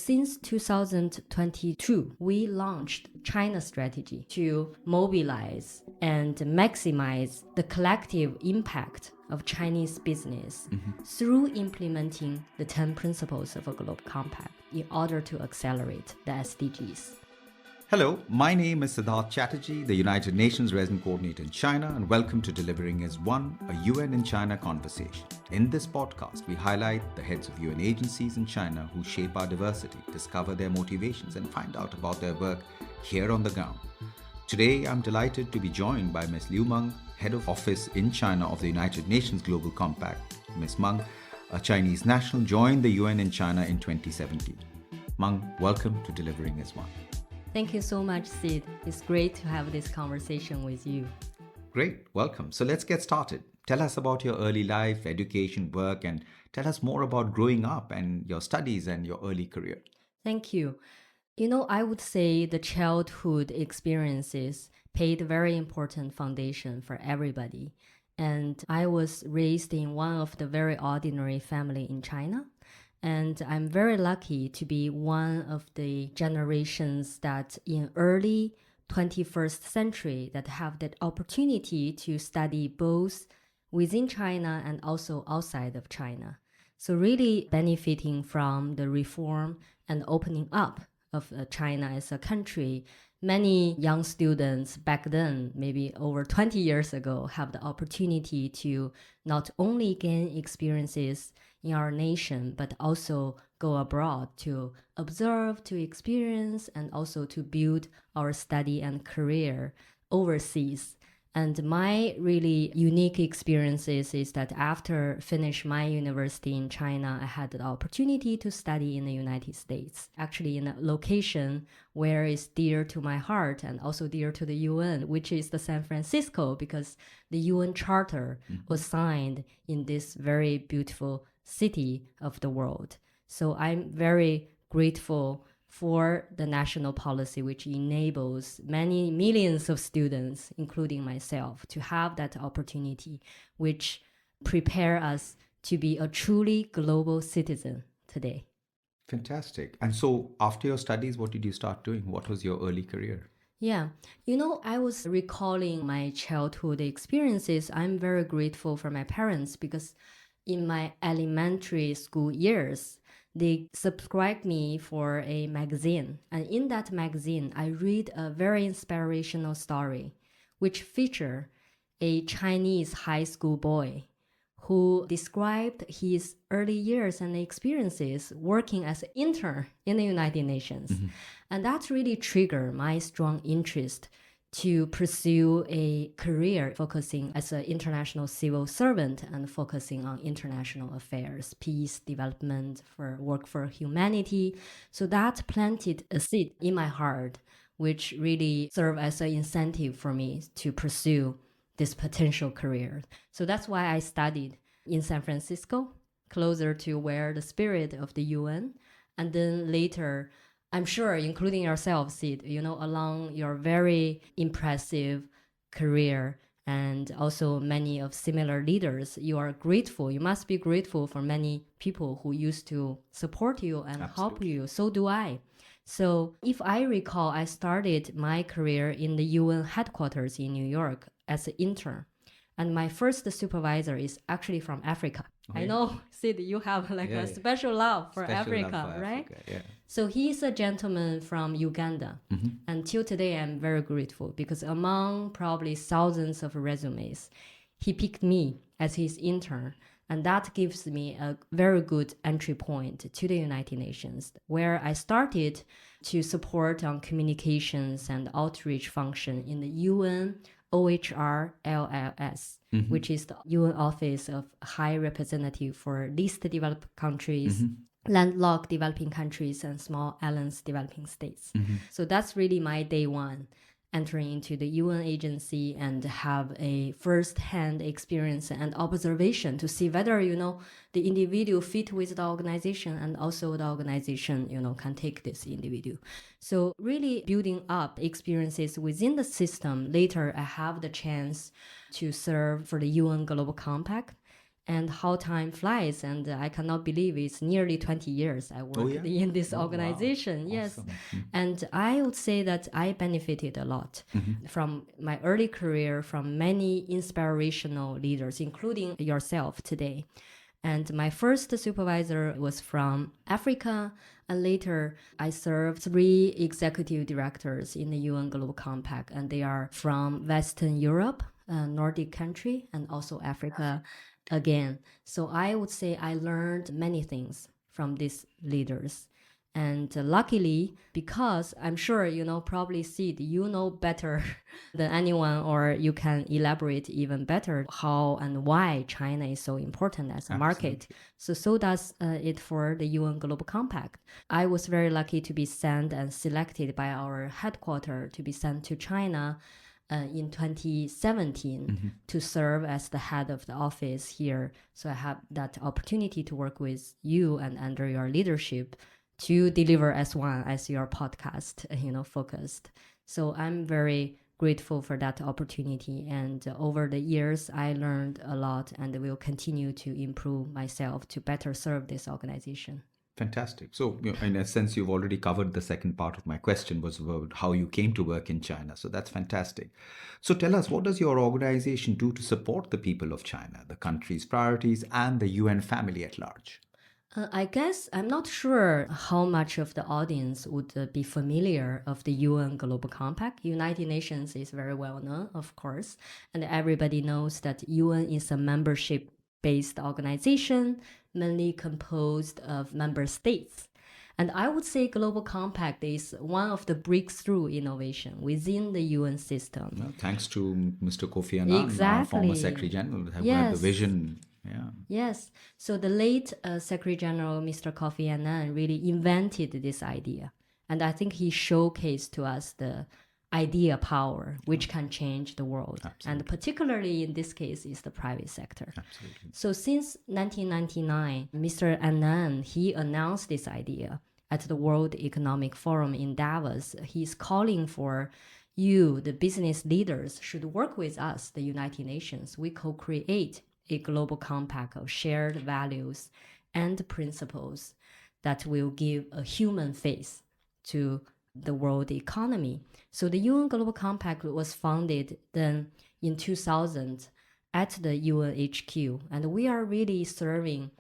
since 2022, we launched China strategy to mobilize and maximize the collective impact of Chinese business through implementing the 10 principles of a global compact in order to accelerate the SDGs. Hello, my name is Siddharth Chatterjee, the United Nations Resident Coordinator in China, and welcome to Delivering as One, a UN in China conversation. In this podcast, we highlight the heads of UN agencies in China who shape our diversity, discover their motivations, and find out about their work here on the ground. Today, I'm delighted to be joined by Ms. Liu Meng, Head of Office in China of the United Nations Global Compact. Ms. Meng, a Chinese national, joined the UN in China in 2017. Meng, welcome to Delivering as One. Thank you so much, Sid. It's great to have this conversation with you. Great, welcome. So let's get started. Tell us about your early life, education, work, and tell us more about growing up and your studies and your early career. Thank you. I would say the childhood experiences played a very important foundation for everybody. And I was raised in one of the very ordinary family in China. And I'm very lucky to be one of the generations that in early 21st century that have that opportunity to study both within China and also outside of China. So really benefiting from the reform and opening up of China as a country. Many young students back then, maybe over 20 years ago, have the opportunity to not only gain experiences in our nation, but also go abroad to observe, to experience, and also to build our study and career overseas. And my really unique experiences is that after finish my university in China, I had the opportunity to study in the United States, actually in a location where it's dear to my heart and also dear to the UN, which is the San Francisco, because the UN Charter was signed in this very beautiful city of the world. So I'm very grateful for the national policy, which enables many millions of students, including myself, to have that opportunity, which prepare us to be a truly global citizen today. Fantastic. And so after your studies, what did you start doing? What was your early career? Yeah, I was recalling my childhood experiences. I'm very grateful for my parents because in my elementary school years, they subscribed me for a magazine. And in that magazine, I read a very inspirational story, which featured a Chinese high school boy who described his early years and experiences working as an intern in the United Nations. And that really triggered my strong interest to pursue a career focusing as an international civil servant and focusing on international affairs, peace, development, for work for humanity. So that planted a seed in my heart, which really served as an incentive for me to pursue this potential career. So that's why I studied in San Francisco, closer to where the spirit of the UN. And then later, I'm sure, including yourself, Sid, along your very impressive career and also many of similar leaders, you are grateful. You must be grateful for many people who used to support you and help you. So do I. So if I recall, I started my career in the UN headquarters in New York as an intern. And my first supervisor is actually from Africa. Okay. I know, Sid, you have a special love for Africa, right? Yeah. So he's a gentleman from Uganda. Until today, I'm very grateful because among probably thousands of resumes, he picked me as his intern. And that gives me a very good entry point to the United Nations, where I started to support on communications and outreach function in the UN OHR LLS, which is the UN Office of High Representative for Least Developed Countries, landlocked developing countries, and small islands developing states. So that's really my day one, entering into the UN agency and have a first-hand experience and observation to see whether, the individual fit with the organization and also the organization, can take this individual. So really building up experiences within the system. Later, I have the chance to serve for the UN Global Compact. and how time flies. And I cannot believe it's nearly 20 years I worked in this organization. Wow. Yes. Awesome. And I would say that I benefited a lot from my early career, from many inspirational leaders, including yourself today. And my first supervisor was from Africa. And later, I served 3 executive directors in the UN Global Compact. And they are from Western Europe, Nordic country, and also Africa again. So I would say I learned many things from these leaders. And luckily, because I'm sure, probably Sid, you know better than anyone, or you can elaborate even better how and why China is so important as a market. So does it for the UN Global Compact. I was very lucky to be sent and selected by our headquarters to be sent to China in 2017 to serve as the head of the office here. So I have that opportunity to work with you and under your leadership to deliver S1 as your podcast, focused. So I'm very grateful for that opportunity. And over the years, I learned a lot and will continue to improve myself to better serve this organization. Fantastic. So, in a sense, you've already covered the second part of my question was about how you came to work in China. So that's fantastic. So tell us, what does your organization do to support the people of China, the country's priorities, and the UN family at large? I guess I'm not sure how much of the audience would be familiar of the UN Global Compact. United Nations is very well known, of course, and everybody knows that UN is a membership-based organization, mainly composed of member states. And I would say Global Compact is one of the breakthrough innovation within the UN system. Well, thanks to Mr. Kofi Annan, our former Secretary General, who had the vision. Yeah. Yes. So the late Secretary General, Mr. Kofi Annan, really invented this idea. And I think he showcased to us the idea power, which can change the world. Absolutely. And particularly in this case is the private sector. Absolutely. So since 1999, Mr. Annan, he announced this idea at the World Economic Forum in Davos. He's calling for you, the business leaders, should work with us, the United Nations. We co-create a global compact of shared values and principles that will give a human face to the world economy. So the UN Global Compact was founded then in 2000 at the UN HQ, and we are really serving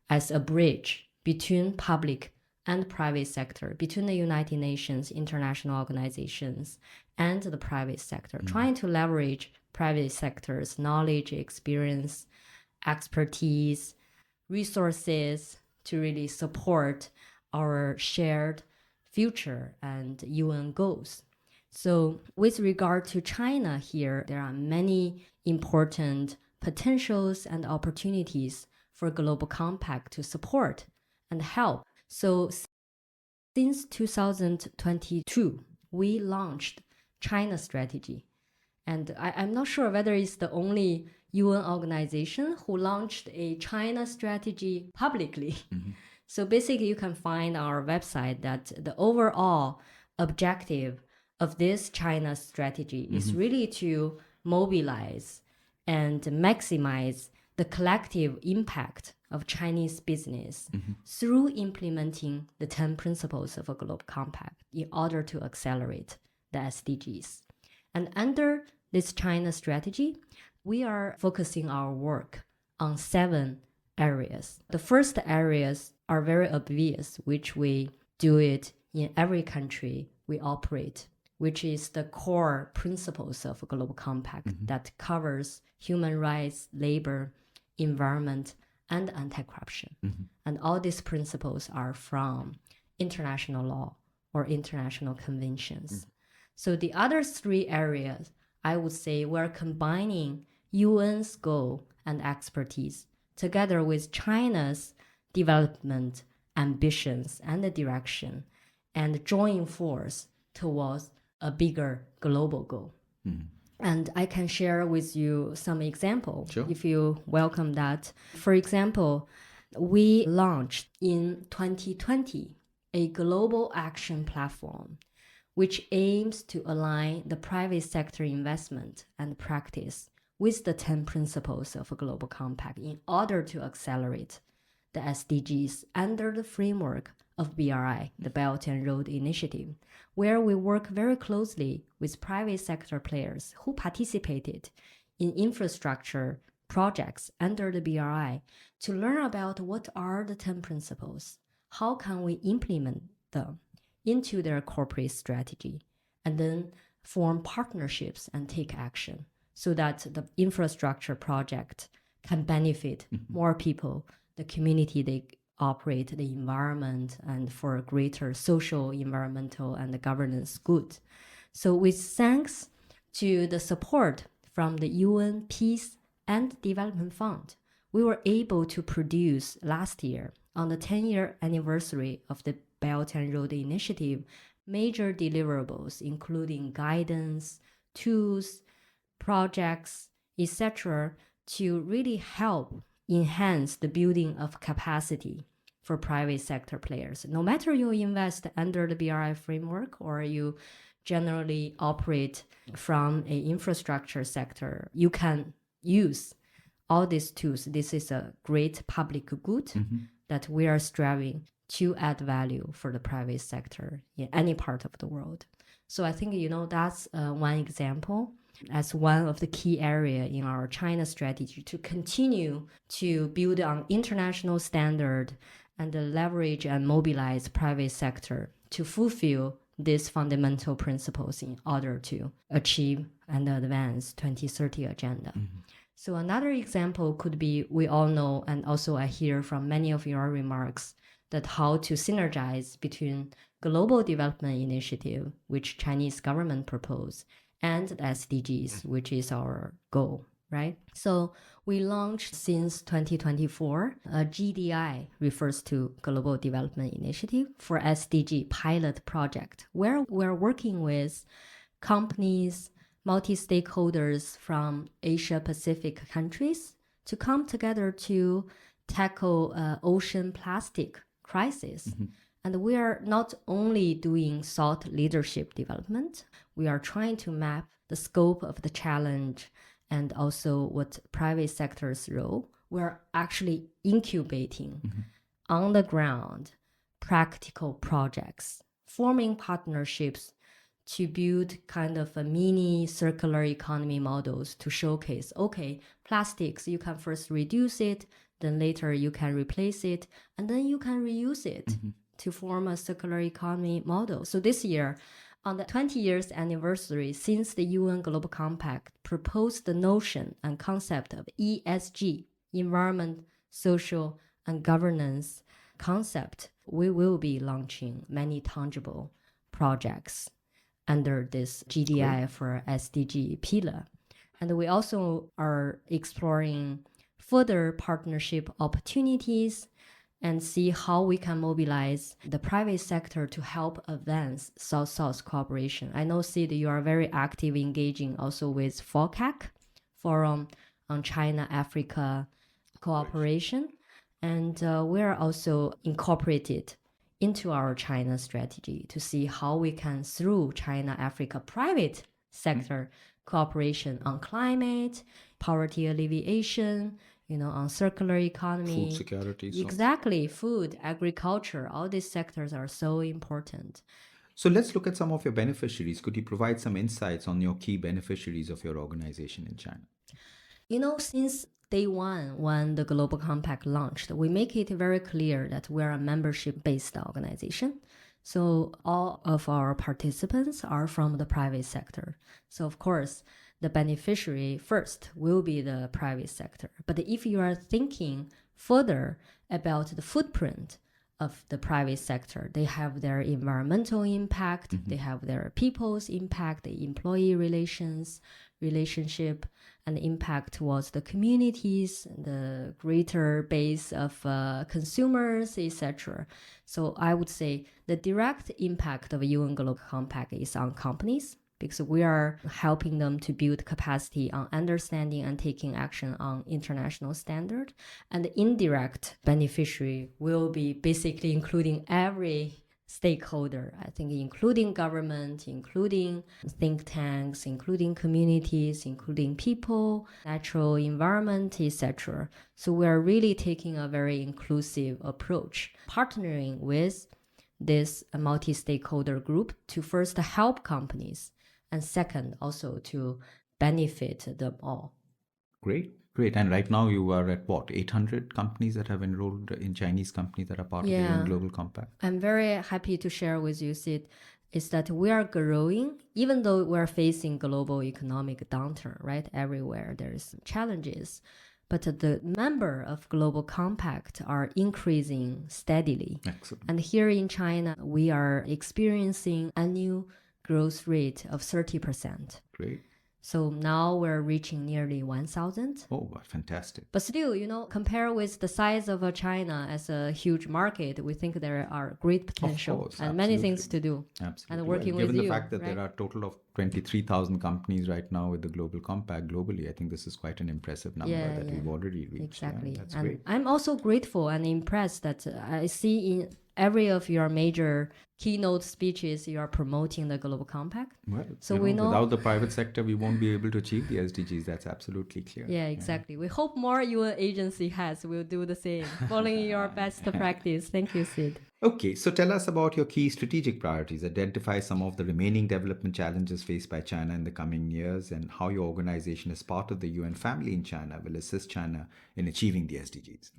as a bridge between public and private sector, between the United Nations, international organizations, and the private sector, trying to leverage private sector's knowledge, experience, expertise, resources to really support our shared future and UN goals. So with regard to China here, there are many important potentials and opportunities for Global Compact to support and help. So since 2022, we launched China strategy. And I'm not sure whether it's the only UN organization who launched a China strategy publicly. So basically, you can find on our website that the overall objective of this China strategy is really to mobilize and maximize the collective impact of Chinese business through implementing the 10 principles of a global compact in order to accelerate the SDGs. And under this China strategy, we are focusing our work on 7 areas. The first areas are very obvious, which we do it in every country we operate, which is the core principles of a global compact that covers human rights, labor, environment, and anti-corruption. And all these principles are from international law or international conventions. So the other 3 areas, I would say we're combining UN's goal and expertise together with China's development ambitions and the direction, and join force towards a bigger global goal. And I can share with you some example, if you welcome that. For example, we launched in 2020 a global action platform which aims to align the private sector investment and practice with the 10 principles of a global compact in order to accelerate the SDGs under the framework of BRI, the Belt and Road Initiative, where we work very closely with private sector players who participated in infrastructure projects under the BRI to learn about what are the 10 principles, how can we implement them into their corporate strategy, and then form partnerships and take action so that the infrastructure project can benefit more people, the community they operate, the environment, and for a greater social, environmental, and the governance good. So with thanks to the support from the UN Peace and Development Fund, we were able to produce last year, on the 10-year anniversary of the Belt and Road Initiative, major deliverables, including guidance, tools, projects, etc., to really help enhance the building of capacity for private sector players. No matter you invest under the BRI framework or you generally operate from an infrastructure sector, you can use all these tools. This is a great public good that we are striving to add value for the private sector in any part of the world. So I think, that's one example as one of the key areas in our China strategy to continue to build on international standard and leverage and mobilize private sector to fulfill these fundamental principles in order to achieve and advance 2030 agenda. So another example could be, we all know, and also I hear from many of your remarks, that how to synergize between Global Development Initiative, which Chinese government proposed, and the SDGs, which is our goal, right? So we launched since 2024, a GDI, refers to Global Development Initiative, for SDG pilot project, where we're working with companies, multi-stakeholders from Asia Pacific countries to come together to tackle ocean plastic crisis. And we are not only doing thought leadership development, we are trying to map the scope of the challenge and also what private sector's role. We're actually incubating on the ground practical projects, forming partnerships to build kind of a mini circular economy models to showcase, okay, plastics, you can first reduce it, then later you can replace it, and then you can reuse it to form a circular economy model. So this year, on the 20 years anniversary since the UN Global Compact proposed the notion and concept of ESG, environment, social, and governance concept, we will be launching many tangible projects under this GDI for SDG pillar. And we also are exploring further partnership opportunities and see how we can mobilize the private sector to help advance South-South cooperation. I know, Sid, you are very active engaging also with FOCAC, Forum on China-Africa Cooperation, and we are also incorporated into our China strategy to see how we can, through China-Africa private sector cooperation on climate, poverty alleviation, on circular economy. Food security. Exactly. Food, agriculture, all these sectors are so important. So let's look at some of your beneficiaries. Could you provide some insights on your key beneficiaries of your organization in China? Since day one, when the Global Compact launched, we make it very clear that we're a membership-based organization. So all of our participants are from the private sector. So of course, the beneficiary first will be the private sector. But if you are thinking further about the footprint of the private sector, they have their environmental impact, they have their people's impact, the employee relationship, and the impact towards the communities, the greater base of consumers, etc. So I would say the direct impact of UN Global Compact is on companies, because we are helping them to build capacity on understanding and taking action on international standard. And the indirect beneficiary will be basically including every stakeholder, I think including government, including think tanks, including communities, including people, natural environment, etc. So we're really taking a very inclusive approach, partnering with this multi-stakeholder group to first help companies, and second, also to benefit them all. Great, great. And right now you are at what, 800 companies that have enrolled in Chinese companies that are part of the UN Global Compact? I'm very happy to share with you, Sid, is that we are growing, even though we're facing global economic downturn, right? Everywhere there's challenges. But the number of Global Compact are increasing steadily. Excellent. And here in China, we are experiencing annual growth rate of 30%. Great. So now we're reaching nearly 1,000. Oh, fantastic. But still, compare with the size of China as a huge market, we think there are great potential Of course, and many things to do. Absolutely. And working with you. Given the fact that there are a total of 23,000 companies right now with the Global Compact globally, I think this is quite an impressive number that we've already reached. Exactly. That's and great. I'm also grateful and impressed that I see in every of your major keynote speeches, you are promoting the Global Compact. Well, so we know without the private sector, we won't be able to achieve the SDGs. That's absolutely clear. Yeah, exactly. We hope more UN agency heads will do the same, following your best practice. Thank you, Sid. Okay, so tell us about your key strategic priorities. Identify some of the remaining development challenges faced by China in the coming years and how your organization, as part of the UN family in China, will assist China in achieving the SDGs.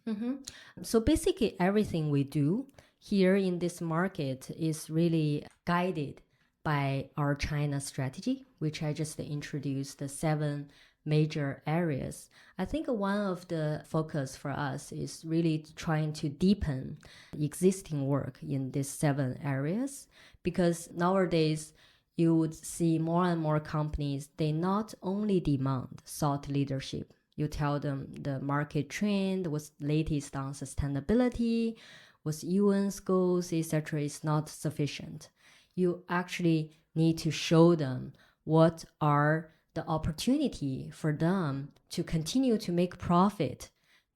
So basically, everything we do here in this market is really guided by our China strategy, which I just introduced, the 7 major areas. I think one of the focus for us is really trying to deepen existing work in these 7 areas, because nowadays you would see more and more companies, they not only demand thought leadership. You tell them the market trend, what's latest on sustainability, what's UN's goals, etc. is not sufficient. You actually need to show them what are the opportunity for them to continue to make profit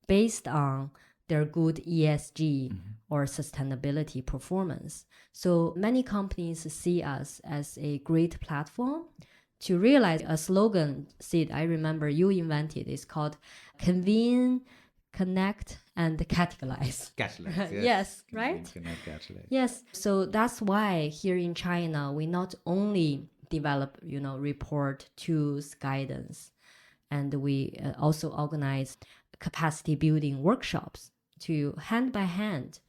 based on their good ESG or sustainability performance. So many companies see us as a great platform to realize a slogan, Sid, I remember you invented, it's called convene, connect, and catalyze. Catalyze, yes. Yes, right? Connect, catalyze. Yes. So that's why here in China, we not only develop, report, tools, guidance, and we also organize capacity building workshops to hand by hand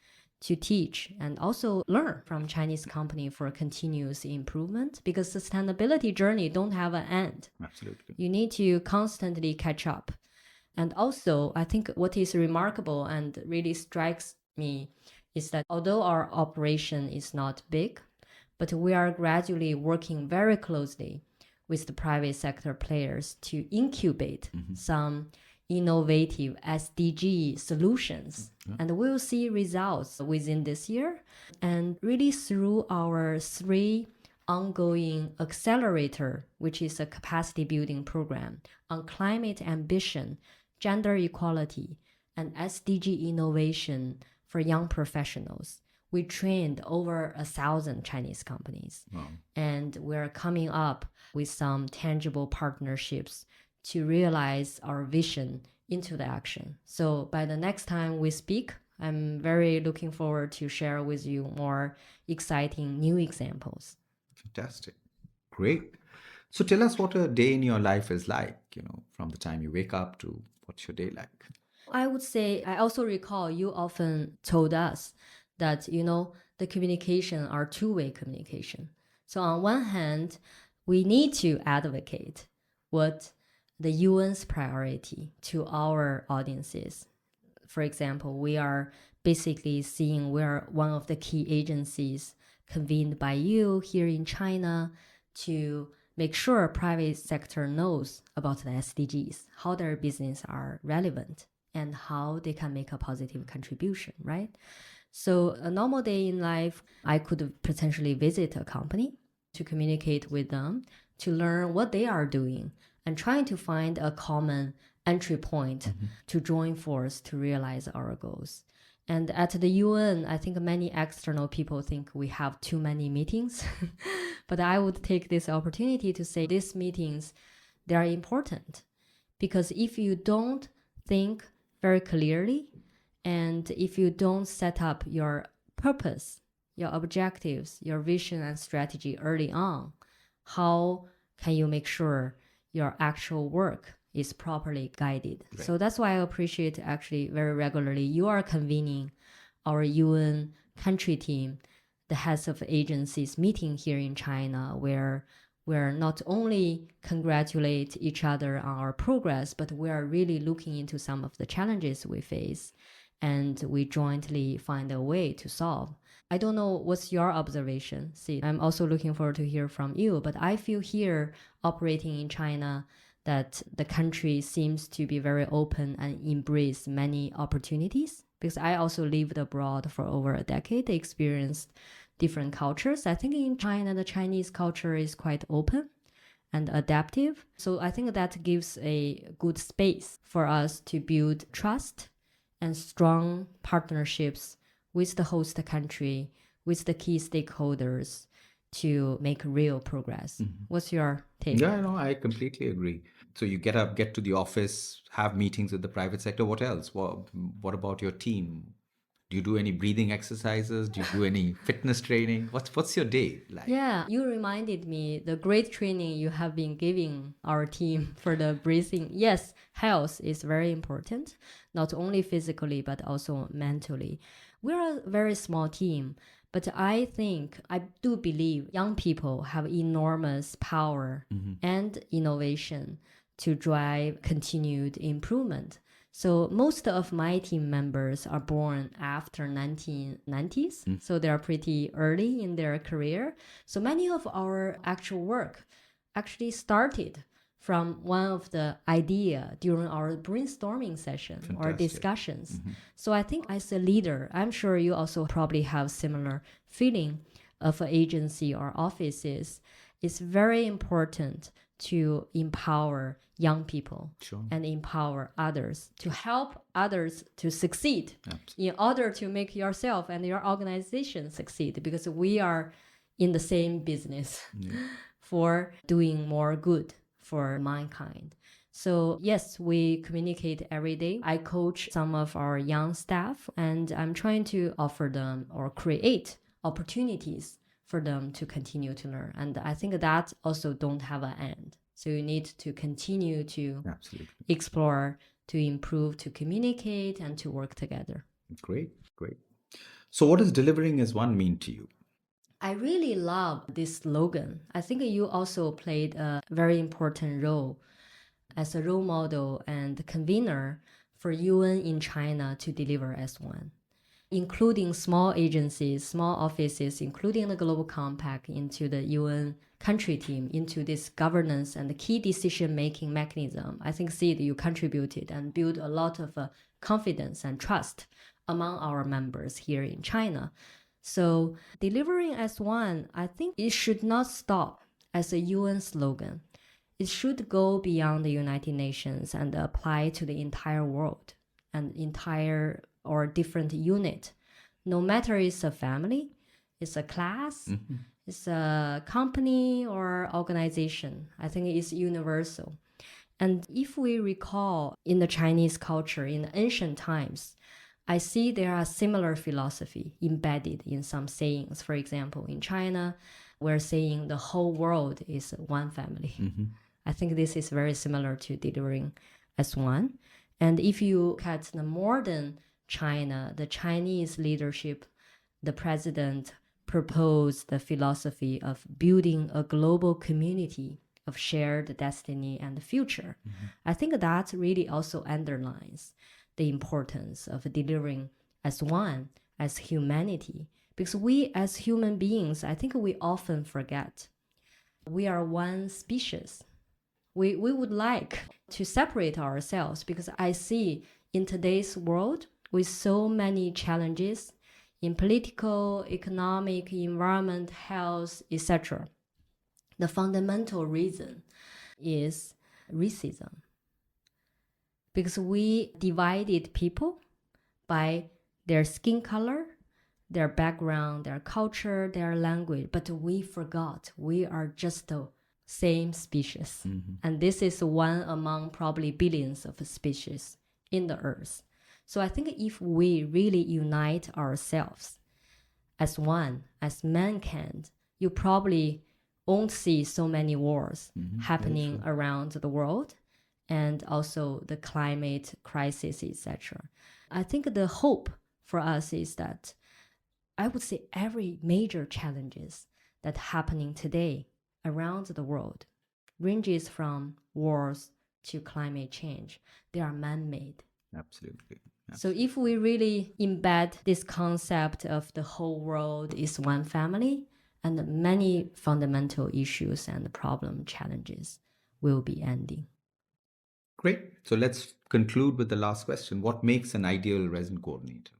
to teach and also learn from Chinese company for continuous improvement, because sustainability journey don't have an end. Absolutely. You need to constantly catch up. And also, I think what is remarkable and really strikes me is that although our operation is not big, but we are gradually working very closely with the private sector players to incubate some innovative SDG solutions. And we will see results within this year. And really through our 3 ongoing accelerator, which is a capacity building program on climate ambition, gender equality, and SDG innovation for young professionals. We trained over 1,000 Chinese companies. Wow. And we're coming up with some tangible partnerships to realize our vision into the action. So by the next time we speak, I'm very looking forward to share with you more exciting new examples. Fantastic. Great. So tell us what a day in your life is like, from the time you wake up to what's your day like? I would say, I also recall you often told us that, the communication are two-way communication. So on one hand, we need to advocate what the UN's priority to our audiences. For example, we are basically seeing we're one of the key agencies convened by you here in China to make sure private sector knows about the SDGs, how their business are relevant, and how they can make a positive contribution, right? So a normal day in life, I could potentially visit a company to communicate with them, to learn what they are doing, and trying to find a common entry point to join force to realize our goals. And at the UN, I think many external people think we have too many meetings. But I would take this opportunity to say these meetings, they are important. Because if you don't think very clearly, and if you don't set up your purpose, your objectives, your vision and strategy early on, how can you make sure your actual work is properly guided? Right. So that's why I appreciate actually very regularly you are convening our UN country team, the heads of agencies meeting here in China, where we're not only congratulate each other on our progress, but we are really looking into some of the challenges we face, and we jointly find a way to solve. I don't know what's your observation. See, I'm also looking forward to hear from you, but I feel here operating in China that the country seems to be very open and embrace many opportunities, because I also lived abroad for over a decade, experienced different cultures. I think in China, the Chinese culture is quite open and adaptive. So I think that gives a good space for us to build trust and strong partnerships with the host country, with the key stakeholders to make real progress. What's your take? Yeah, no, I completely agree. So you get up, get to the office, have meetings with the private sector. What else? What about your team? Do you do any breathing exercises? Do you do any fitness training? What's your day like? Yeah, you reminded me the great training you have been giving our team for the breathing. Yes, health is very important, not only physically, but also mentally. We're a very small team, but I do believe young people have enormous power and innovation to drive continued improvement. So most of my team members are born after 1990s. So they're pretty early in their career. So many of our actual work actually started from one of the idea during our brainstorming session. Fantastic. Or discussions. So I think as a leader, I'm sure you also probably have similar feeling of an agency or offices. It's very important to empower young people. Sure. And empower others to help others to succeed. Absolutely. In order to make yourself and your organization succeed, because we are in the same business for doing more good for mankind. So yes, we communicate every day. I coach some of our young staff, and I'm trying to offer them or create opportunities for them to continue to learn. And I think that also don't have an end. So you need to continue to explore, to improve, to communicate, and to work together. Great. So what does delivering as one mean to you? I really love this slogan. I think you also played a very important role as a role model and convener for UN in China to deliver as one, including small agencies, small offices, including the Global Compact into the UN country team, into this governance and the key decision-making mechanism. I think, Sid, you contributed and built a lot of confidence and trust among our members here in China. So delivering as one, I think it should not stop as a UN slogan. It should go beyond the United Nations and apply to the entire world and entire or different unit. No matter it's a family, it's a class, it's a company or organization. I think it's universal. And if we recall in the Chinese culture in ancient times, I see there are similar philosophy embedded in some sayings. For example, in China, we're saying the whole world is one family. I think this is very similar to delivering as one. And if you look at the modern China, the Chinese leadership, the president proposed the philosophy of building a global community of shared destiny and future. I think that really also underlines the importance of delivering as one, as humanity. Because we as human beings, I think we often forget we are one species. We would like to separate ourselves, because I see in today's world with so many challenges in political, economic, environment, health, etc., the fundamental reason is racism. Because we divided people by their skin color, their background, their culture, their language, but we forgot we are just the same species. And this is one among probably billions of species in the earth. So I think if we really unite ourselves as one, as mankind, you probably won't see so many wars happening around the world, and also the climate crisis, etc. I think the hope for us is that I would say every major challenges that happening today around the world ranges from wars to climate change. They are man-made. Absolutely. So if we really embed this concept of the whole world is one family, and many fundamental issues and problem challenges will be ending. Great. So let's conclude with the last question. What makes an ideal resident coordinator?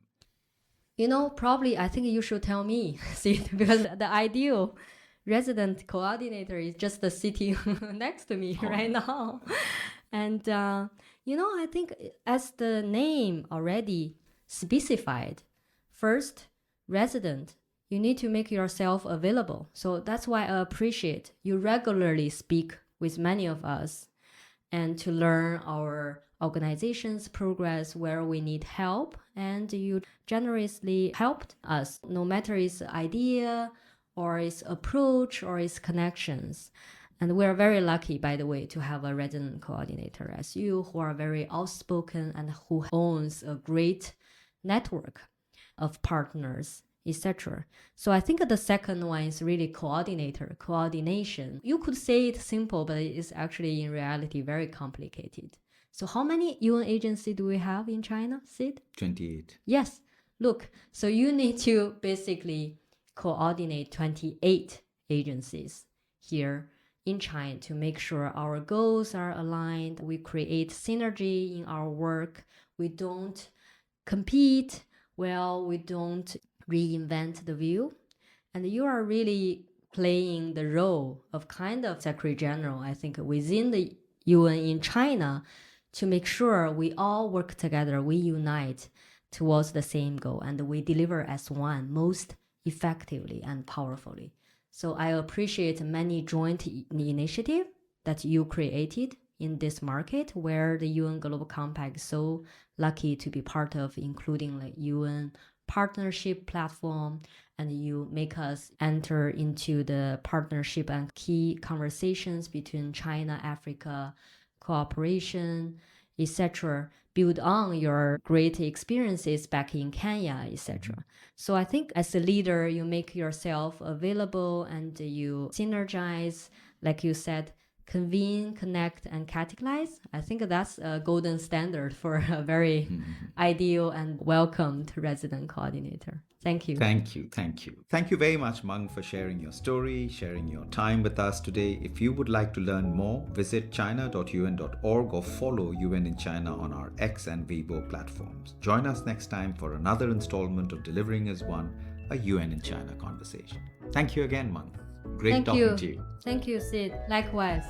Probably I think you should tell me, Sid, because the ideal resident coordinator is just sitting next to me right now. And, I think as the name already specified, first, resident, you need to make yourself available. So that's why I appreciate you regularly speak with many of us and to learn our organization's progress where we need help. And you generously helped us, no matter its idea or its approach or its connections. And we're very lucky, by the way, to have a resident coordinator as you, who are very outspoken and who owns a great network of partners, etc. So I think the second one is really coordination. You could say it simple, but it is actually in reality very complicated. So how many UN agencies do we have in China, Sid? 28. Yes. Look, so you need to basically coordinate 28 agencies here in China to make sure our goals are aligned. We create synergy in our work. We don't compete. Well, we don't reinvent the wheel. And you are really playing the role of kind of Secretary General, I think, within the UN in China to make sure we all work together, we unite towards the same goal, and we deliver as one most effectively and powerfully. So I appreciate many joint initiatives that you created in this market where the UN Global Compact is so lucky to be part of, including like UN partnership platform, and you make us enter into the partnership and key conversations between China, Africa, cooperation, etc., build on your great experiences back in Kenya, etc. So I think as a leader, you make yourself available and you synergize, like you said, convene, connect, and catalyze. I think that's a golden standard for a very ideal and welcomed resident coordinator. Thank you. Thank you. Thank you. Thank you very much, Meng, for sharing your story, sharing your time with us today. If you would like to learn more, visit china.un.org or follow UN in China on our X and Weibo platforms. Join us next time for another installment of Delivering as One, a UN in China conversation. Thank you again, Meng. Great talking to you. Thank you, Sid. Likewise.